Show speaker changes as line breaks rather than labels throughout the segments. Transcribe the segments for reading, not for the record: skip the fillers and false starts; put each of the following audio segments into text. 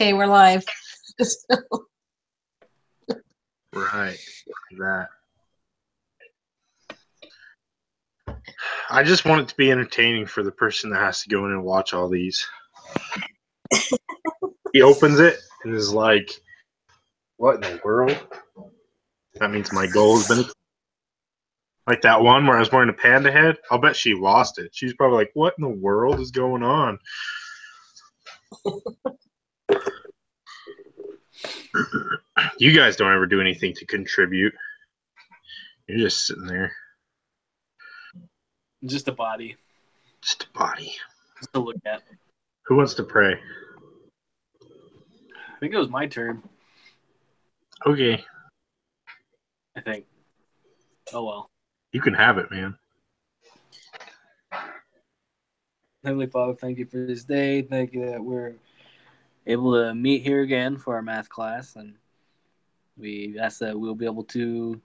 Okay, we're live.
Right. That. I just want it to be entertaining for the person that has to go in and watch all these. He opens it and is like, "What in the world?" That means my goal has been like that one where I was wearing a panda head. I'll bet she lost it. She's probably like, "What in the world is going on?" You guys don't ever do anything to contribute. You're just sitting there.
Just a body.
Just a body.
Just to look at.
Who wants to pray?
I think it was my turn.
Okay.
I think. Oh, well.
You can have it, man.
Heavenly Father, thank you for this day. Thank you that we're able to meet here again for our math class. And we ask that we'll be able to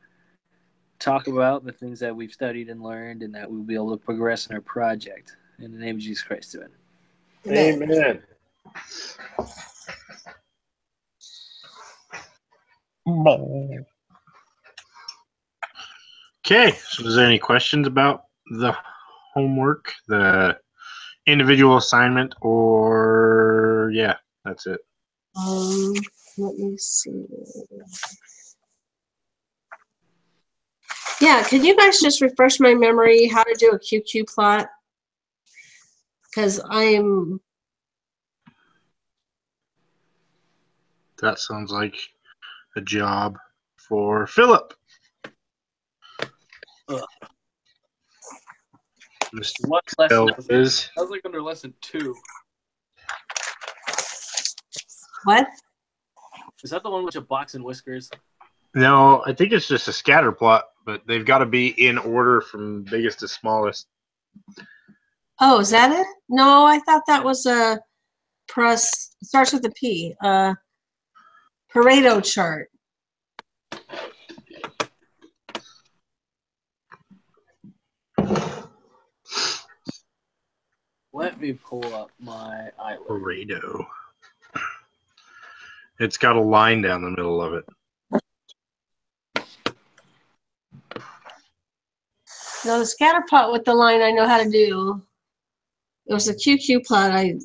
talk about the things that we've studied and learned, and that we'll be able to progress in our project. In the name of Jesus Christ, amen.
Amen. Okay, so is there any questions about the homework, the individual assignment, or yeah, that's it?
Let me see. Yeah, can you guys just refresh my memory how to do a QQ plot? Because
That sounds like a job for Philip.
What lesson was it?
Is
That was like under lesson 2.
What?
Is that the one with a box and whiskers?
no, I think it's just a scatter plot, but they've got to be in order from biggest to smallest.
Oh, is that it? No, I thought that was a press. Starts with a P. Pareto chart.
Let me pull up my iList.
Pareto. It's got a line down the middle of it.
No, the scatter plot with the line I know how to do. It was a QQ plot. I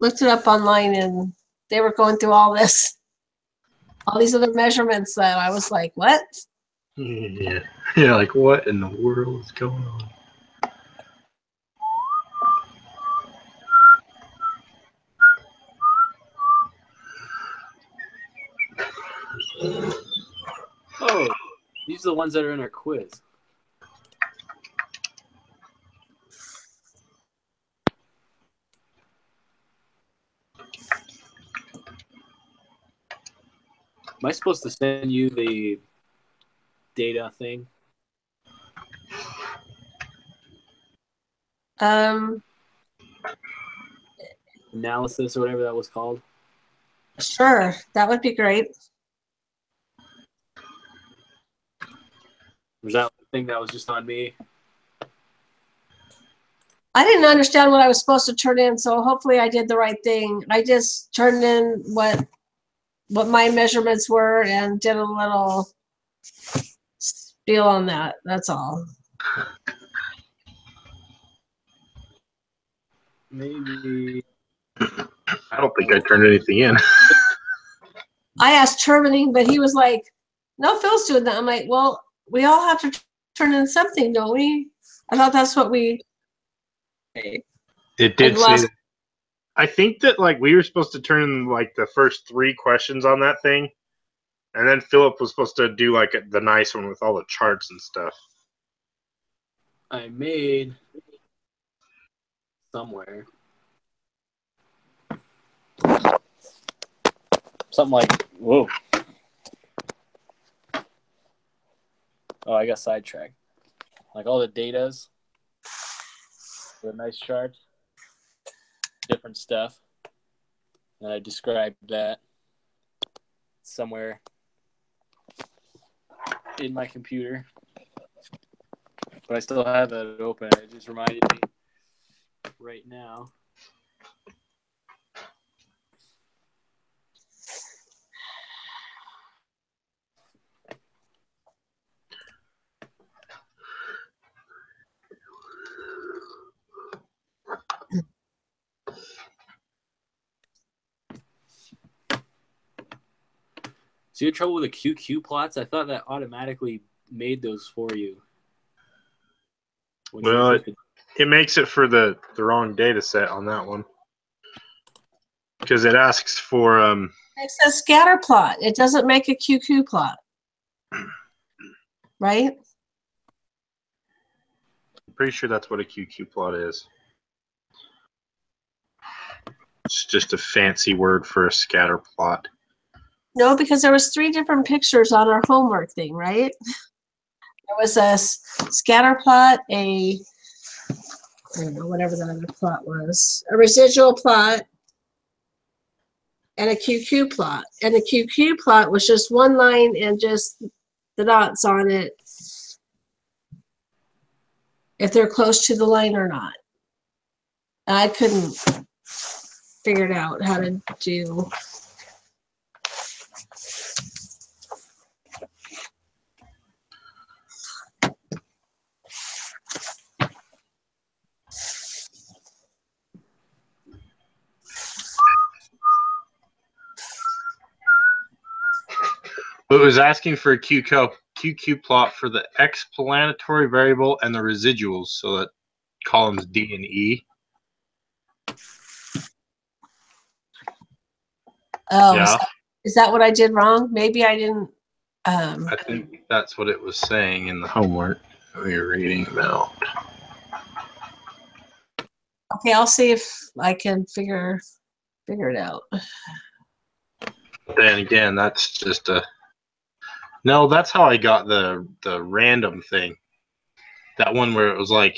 looked it up online and they were going through all these other measurements that I was like, what?
Yeah, like what in the world is going on?
Oh, these are the ones that are in our quiz. Am I supposed to send you the data thing? Analysis or whatever that was called?
Sure, that would be great.
Was that the thing that was just on me?
I didn't understand what I was supposed to turn in, so hopefully I did the right thing. I just turned in what my measurements were and did a little spiel on that. That's all.
Maybe.
I don't think I turned anything in.
I asked Termining, but he was like, no, Phil's doing that. I'm like, well, we all have to turn in something, don't we? I thought that's what we...
It did say that. I think that like we were supposed to turn in like the first 3 questions on that thing, and then Philip was supposed to do like the nice one with all the charts and stuff.
I made somewhere something like, whoa. Oh, I got sidetracked. Like all the datas, the nice charts, different stuff. And I described that somewhere in my computer. But I still have it open. It just reminded me right now. So you had trouble with the QQ plots? I thought that automatically made those for you.
Well, it makes it for the wrong data set on that one. Because it asks for
It says scatter plot. It doesn't make a QQ plot. Right?
I'm pretty sure that's what a QQ plot is. It's just a fancy word for a scatter plot.
No, because there was 3 different pictures on our homework thing, right? There was a scatter plot, I don't know, whatever the other plot was, a residual plot, and a QQ plot. And the QQ plot was just one line and just the dots on it, if they're close to the line or not. I couldn't figure it out how to do.
It was asking for a QQ plot for the explanatory variable and the residuals, so that columns D and E.
Oh,
Yeah.
is that what I did wrong? Maybe I didn't.
I think that's what it was saying in the homework we were reading about.
Okay, I'll see if I can figure it out.
Then again, that's just a... No, that's how I got the random thing. That one where it was like,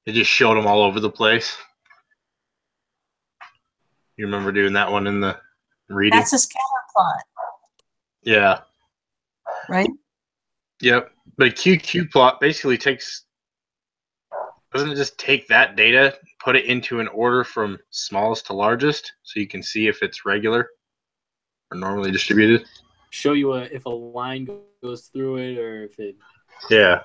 it just showed them all over the place. You remember doing that one in the reading?
That's a scatter plot,
Yeah.
right?
Yep. But a QQ plot basically doesn't it just take that data, put it into an order from smallest to largest, so you can see if it's regular or normally distributed?
Show you if a line goes through it or if it
Yeah.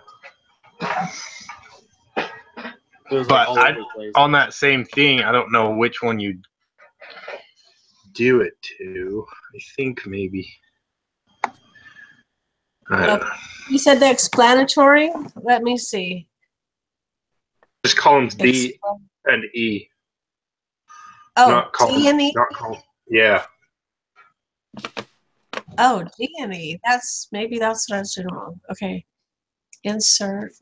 goes
But
all over the place.
on that same thing, I don't know which one you do it to. I think maybe. I don't know.
You said the explanatory? Let me see.
Just columns D and E.
Oh,
Not columns,
D and E?
not columns. Yeah.
Oh, D and E. Maybe that's what I was doing wrong. Okay. Insert.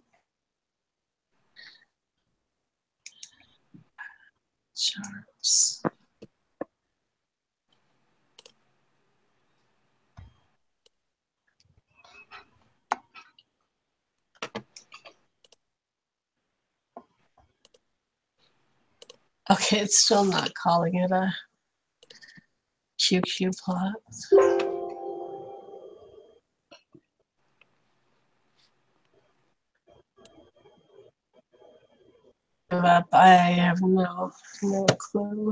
Charts. Okay, it's still not calling it a QQ plot. Up. I have no clue.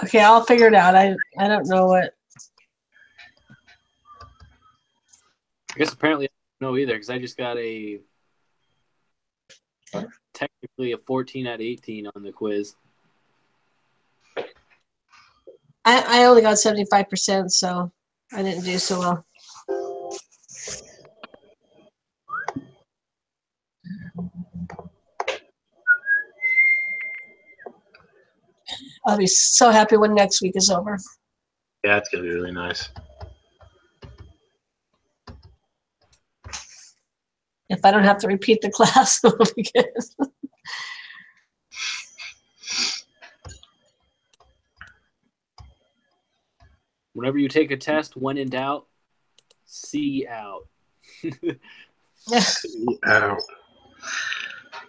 Okay, I'll figure it out. I don't know what.
I guess apparently I don't know either because I just got technically a 14 out of 18 on the quiz.
I only got 75%, so I didn't do so well. I'll be so happy when next week is over.
Yeah, it's going to be really nice.
If I don't have to repeat the class, it'll be good.
Whenever you take a test, when in doubt, C out.
C out.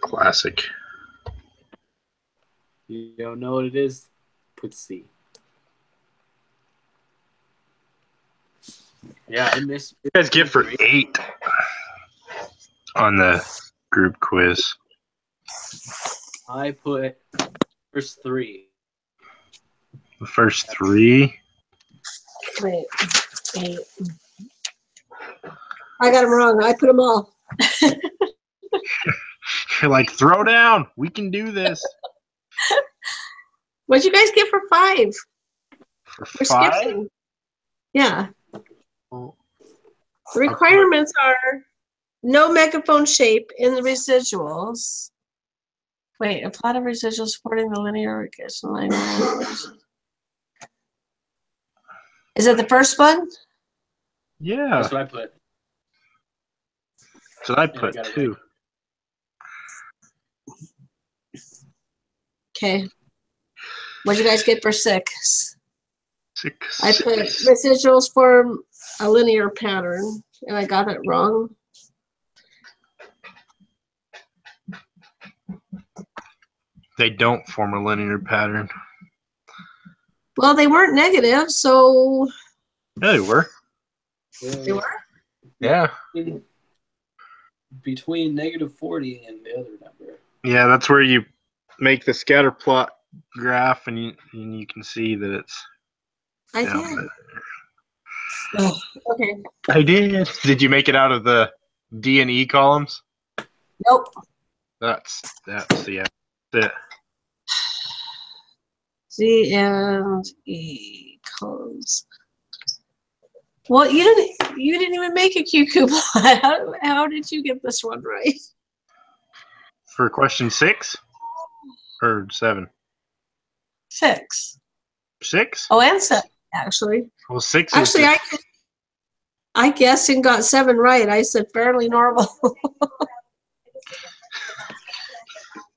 Classic.
You don't know what it is? Put C. Yeah, I miss.
You guys get for 8 on the group quiz.
I put first 3.
The first three.
Wait, 8. I got them wrong. I put them all.
You're like, throw down. We can do this.
What'd you guys get for 5?
For
We're
5?
skipping. Yeah.
Well,
The requirements are no megaphone shape in the residuals. Wait, a plot of residuals supporting the linear regression line. Is it the first one?
yeah.
That's what I put.
So I
I
put
got it
2.
Okay. What'd you guys get for 6?
6.
I put residuals form a linear pattern, and I got it wrong.
They don't form a linear pattern.
Well, they weren't negative, so
Yeah, they were.
they were.
Yeah.
Between -40 and the other number.
Yeah, that's where you make the scatter plot graph, and you can see that it's
I
down
did.
there.
Oh, okay.
I did. Did you make it out of the D and E columns?
Nope.
That's yeah. That's it.
C and E columns. Well, you didn't even make a QQ plot. How did you get this one right?
For question 6 or 7?
6.
6?
Oh, and 7 actually.
Well, 6
Actually,
is
I guessed and got 7 right. I said fairly normal.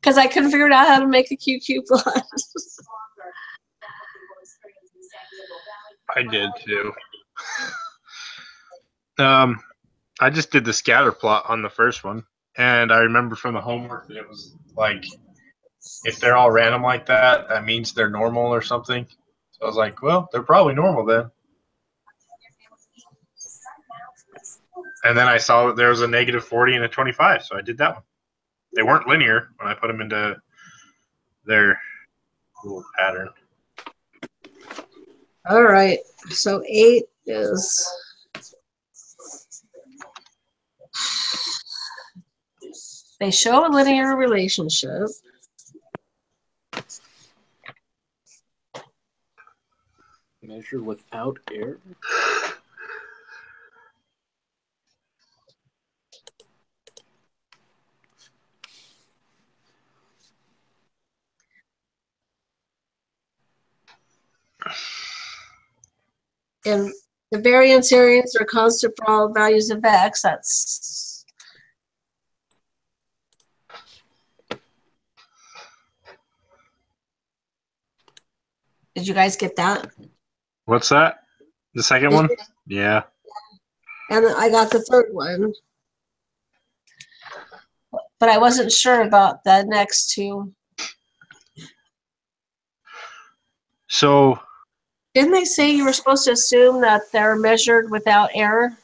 Because I couldn't figure out how to make a QQ plot.
I did too. I just did the scatter plot on the first one, and I remember from the homework that it was like, if they're all random like that, that means they're normal or something. So I was like, well, they're probably normal then. And then I saw that there was a -40 and a 25, so I did that one. They weren't linear when I put them into their little pattern.
All right. So 8 is. They show a linear relationship.
Measured without error.
And the variance areas are constant for all values of x. That's Did you guys get that?
What's that? The second one? Yeah.
And I got the third one. But I wasn't sure about the next 2.
So
Didn't they say you were supposed to assume that they're measured without error?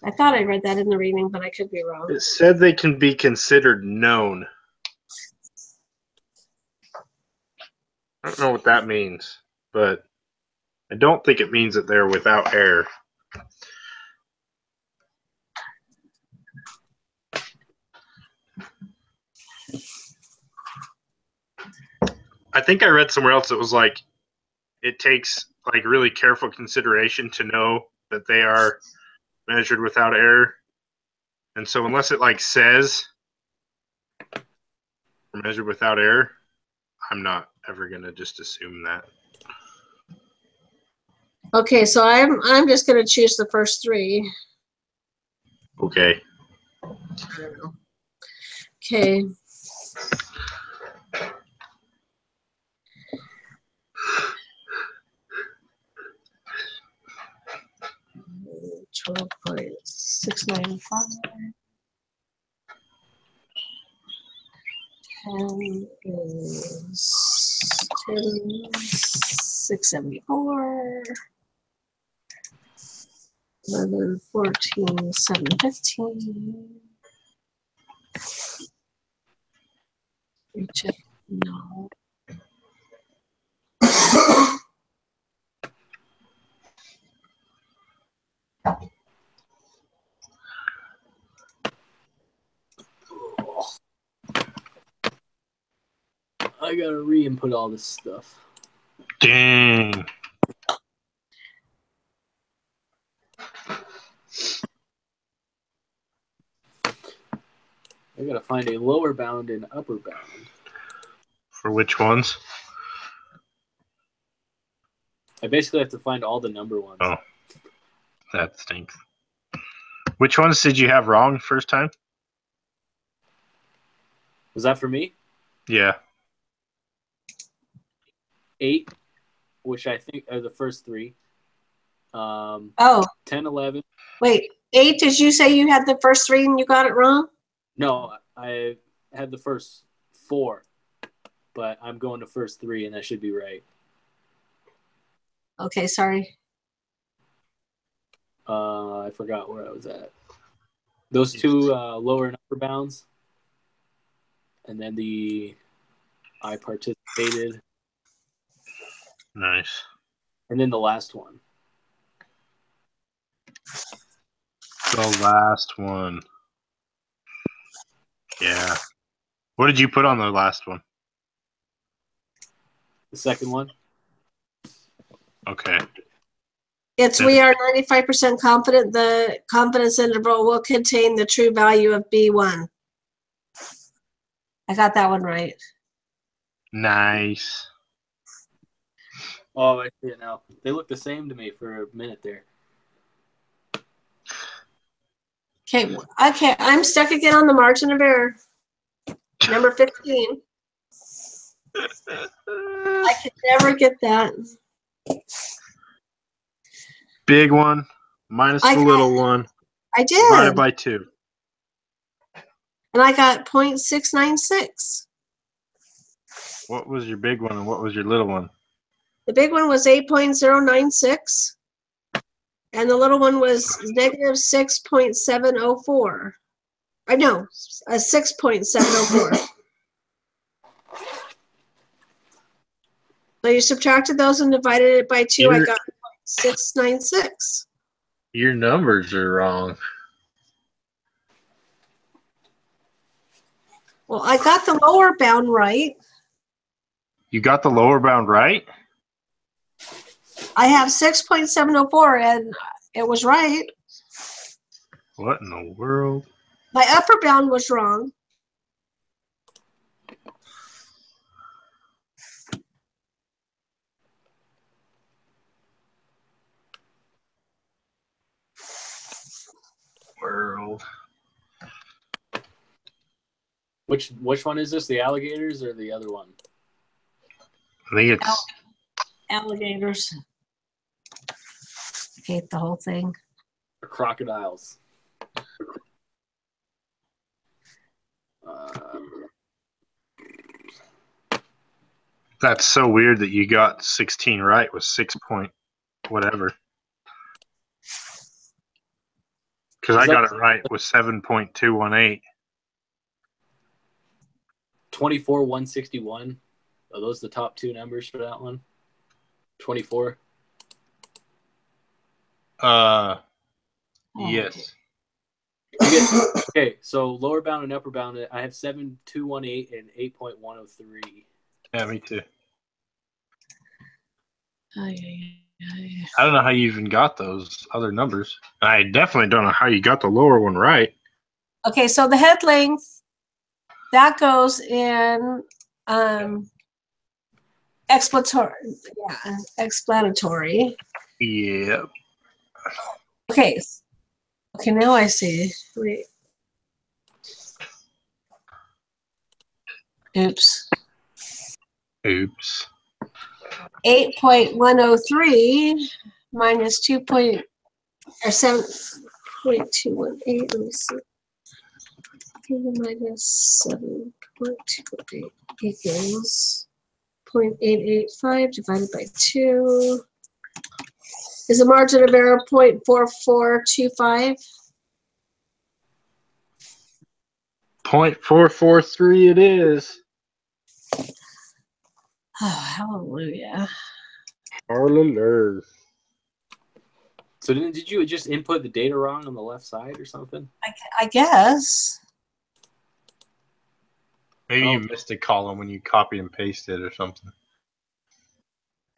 I thought I read that in the reading, but I could be wrong.
it said they can be considered known. I don't know what that means, but I don't think it means that they're without error. I think I read somewhere else that was like, it takes like really careful consideration to know that they are measured without error. And so unless it like says measured without error, I'm not ever gonna just assume that.
Okay, so I'm just gonna choose the first 3.
Okay.
I don't know. Okay. $12.695. 10 is 10,674. 11, 14, 715. Check. No.
I gotta re-input all this stuff.
Dang.
I gotta find a lower bound and upper bound.
For which ones?
I basically have to find all the number ones.
Oh, that stinks. Which ones did you have wrong first time?
Was that for me?
Yeah.
8, which I think are the first 3.
Oh,
10, 11.
wait. 8, did you say you had the first 3 and you got it wrong?
No, I had the first 4, but I'm going to first 3, and that should be right.
Okay, sorry.
I forgot where I was at. Those 2 lower and upper bounds, and then I participated,
Nice.
and then the last one.
The last one. Yeah. What did you put on the last one?
The second one.
Okay.
We are 95% confident the confidence interval will contain the true value of B1. I got that one right.
Nice.
Oh, I see it now. They look the same to me for a minute there.
Okay, I'm stuck again on the margin of error. Number 15. I could never get that.
Big one minus the little one
I did.
divided by 2.
And I got 0.696.
What was your big one and what was your little one?
The big one was 8.096. And the little one was negative 6.704. I know, 6.704. So you subtracted those and divided it by 2. I got 696.
Your numbers are wrong.
Well, I got the lower bound right.
You got the lower bound right?
I have 6.704 and it was right.
What in the world?
My upper bound was wrong.
World.
Which one is this? The alligators or the other one?
I think it's
Alligators. Hate the whole thing.
Or crocodiles.
that's so weird that you got 16 right with 6 point whatever. Because I got it right with 7.218.
24,161. Are those the top 2 numbers for that one? 24.
Yes.
Okay, so lower bound and upper bound, I have 7,218 and 8.103.
Yeah, me too.
I
I don't know how you even got those other numbers. I definitely don't know how you got the lower one right.
Okay, so the head length, that goes in explanatory.
Yeah.
Okay. Okay, now I see. Wait. Oops. 8.103 minus 7.218. Let me see. Minus 7.218 equals 0.885 divided by 2. Is the margin of error 0.4425?
0.443 it is.
Oh, hallelujah.
Hallelujah.
So did you just input the data wrong on the left side or something?
I guess.
Maybe you missed a column when you copy and pasted or something.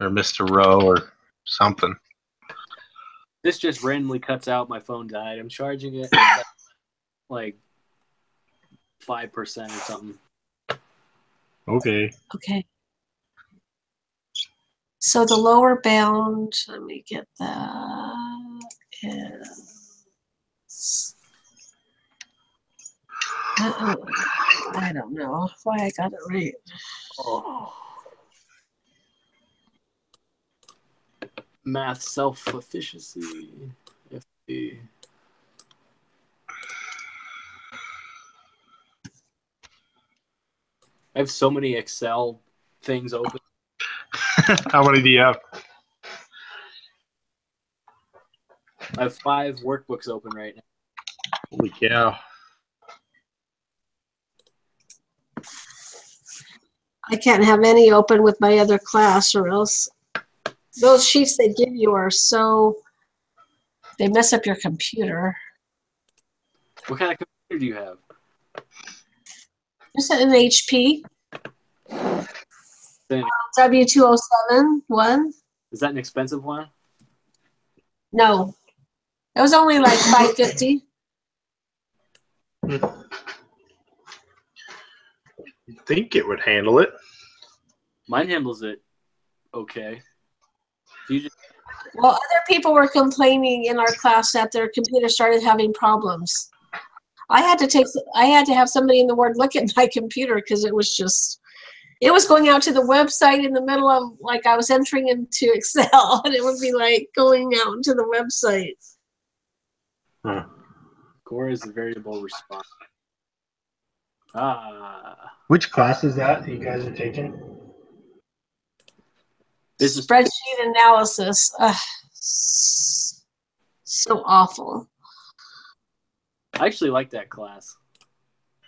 Or missed a row or something.
This just randomly cuts out. My phone died. I'm charging it like 5% or something.
Okay.
Okay. So the lower bound, let me get that, is, I don't know why I got it right.
Oh. Math self-efficiency. FD. I have so many Excel things open.
How many do you have?
I have 5 workbooks open right now.
Holy cow.
I can't have any open with my other class or else those sheets they give you are so, they mess up your computer.
What kind of computer do you have?
Is it an HP?
Then-
W207 one?
Is that an expensive one?
No. It was only like $5.50.
You'd think it would handle it.
Mine handles it okay. You just,
Well, other people were complaining in our class that their computer started having problems. I had to have somebody in the ward look at my computer because it was going out to the website in the middle of, like, I was entering into Excel and it would be like going out to the website.
Core is a variable response.
Which class is that you guys are taking?
This is
Spreadsheet analysis. So awful.
I actually like that class.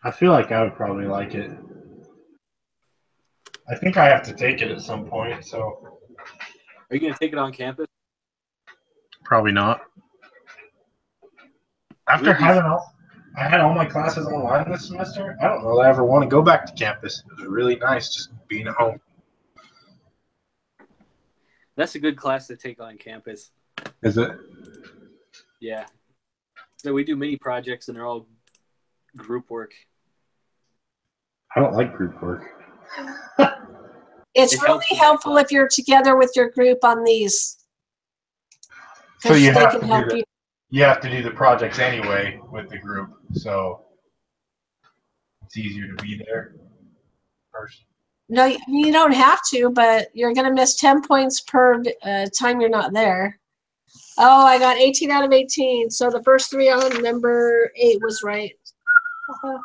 I feel like I would probably like it. I think I have to take it at some point, so.
Are you going to take it on campus?
Probably not. After I had all my classes online this semester, I don't know that I ever want to go back to campus. It was really nice just being at home.
That's a good class to take on campus.
Is it?
Yeah. So we do mini projects and they're all group work.
I don't like group work.
It's
It
really
helps with
helpful
that.
if you're together with your group on these.
So you
They
have
can
to
help
do
you.
You have to do the projects anyway with the group, so it's easier to be there first.
No, you don't have to, but you're going to miss 10 points per time you're not there. Oh, I got 18 out of 18. So the first 3 on number 8 was right. All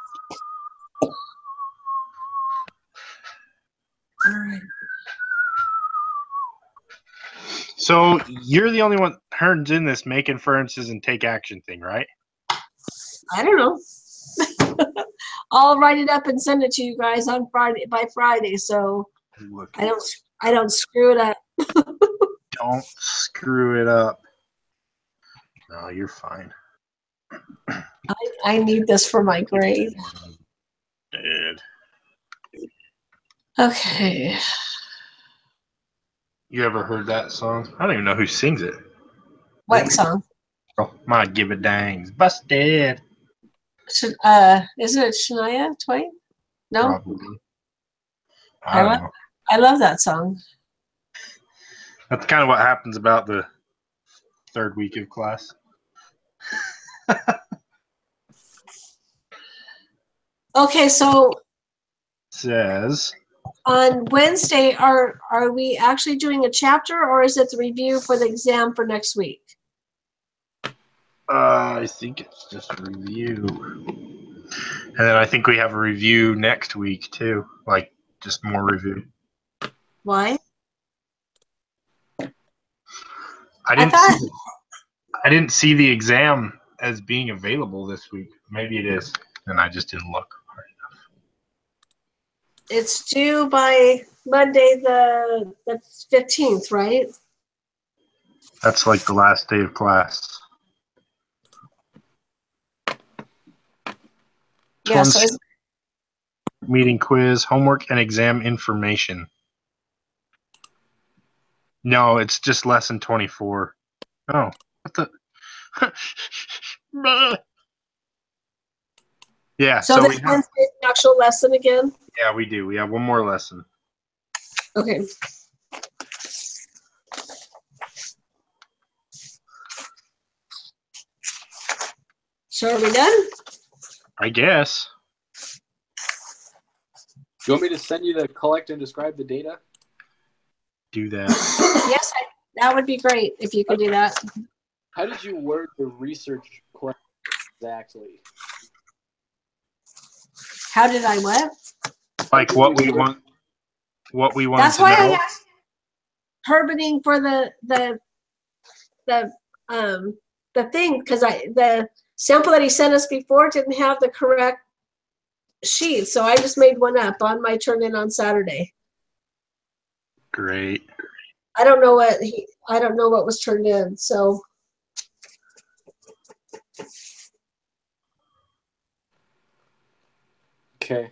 right.
So you're the only one turns in this make inferences and take action thing, right?
I don't know. I'll write it up and send it to you guys on Friday by Friday, so I don't screw it up.
Don't screw it up. No, you're fine.
I need this for my grade.
Dude.
Okay.
You ever heard that song? I don't even know who sings it.
What song?
Oh, my give a dangs. Busted.
Isn't it Shania Twain? No,
Probably. I don't know.
I love that song.
That's kind of what happens about the third week of class.
Okay, so
Says
on Wednesday, are we actually doing a chapter, or is it the review for the exam for next week?
I think it's just a review. And then I think we have a review next week too. Like just more review.
Why?
I didn't see the exam as being available this week. Maybe it is. And I just didn't look hard enough.
It's due by Monday the 15th, right?
That's like the last day of class.
Yeah, so it's,
Meeting, quiz, homework, and exam information. No, it's just lesson 24. Oh, what the? Yeah,
so
so
this
we have,
Wednesday's the actual lesson again?
yeah, we do. We have one more lesson.
Okay. So are we done?
I guess.
Do you want me to send you the collect and describe the data?
Do that.
Yes, that would be great if you could do that.
How did you word the research question exactly?
How did I what?
Like what we want. What we want
That's
to
why I
know.
asked Herbening for the thing, because the sample that he sent us before didn't have the correct sheet, so I just made one up on my turn in on Saturday.
Great.
I don't know what was turned in, so
Okay.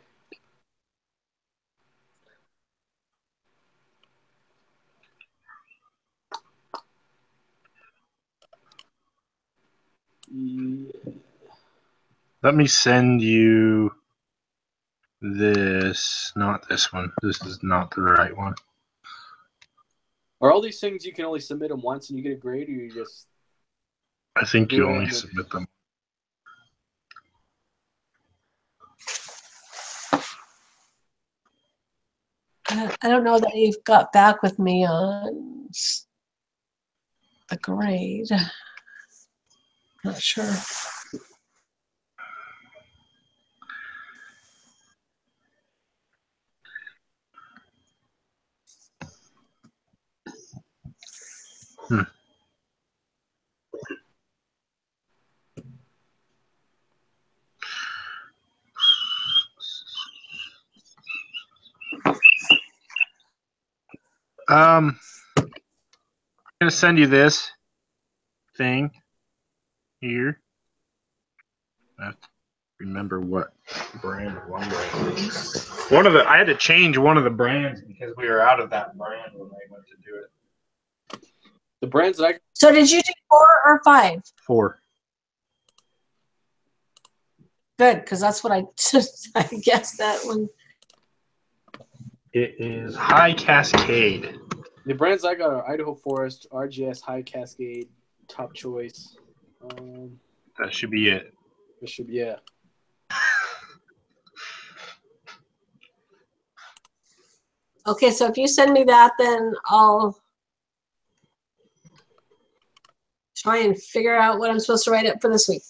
Let me send you this. Not this one. This is not the right one.
Are all these things you can only submit them once and you get a grade, or you just
I think
do
you
it
only
and then-
submit them.
I don't know that you've got back with me on the grade. Not sure.
I'm gonna send you this thing here. I have to remember what brand one was. I had to change one of the brands because we were out of that brand when I went to do it.
the brands that I
So did you do 4 or 5?
4.
Good, because that's what I guessed that one.
It is High Cascade.
the brands I got are Idaho Forest, RGS, High Cascade, Top Choice.
That should be it.
It should be, yeah.
Okay, so if you send me that, then I'll try and figure out what I'm supposed to write up for this week.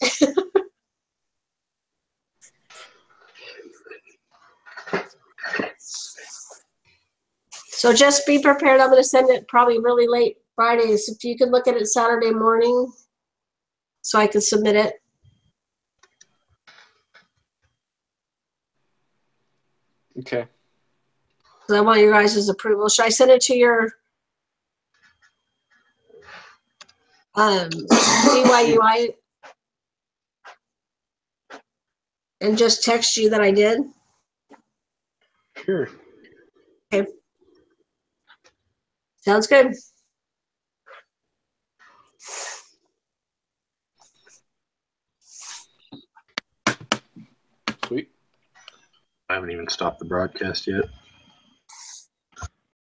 So just be prepared. I'm going to send it probably really late Fridays. If you could look at it Saturday morning so I can submit it.
Okay.
Because I want your guys' approval. Should I send it to your BYUI and just text you that I did?
Sure.
Okay. Sounds good.
Sweet.
I haven't even stopped the broadcast yet.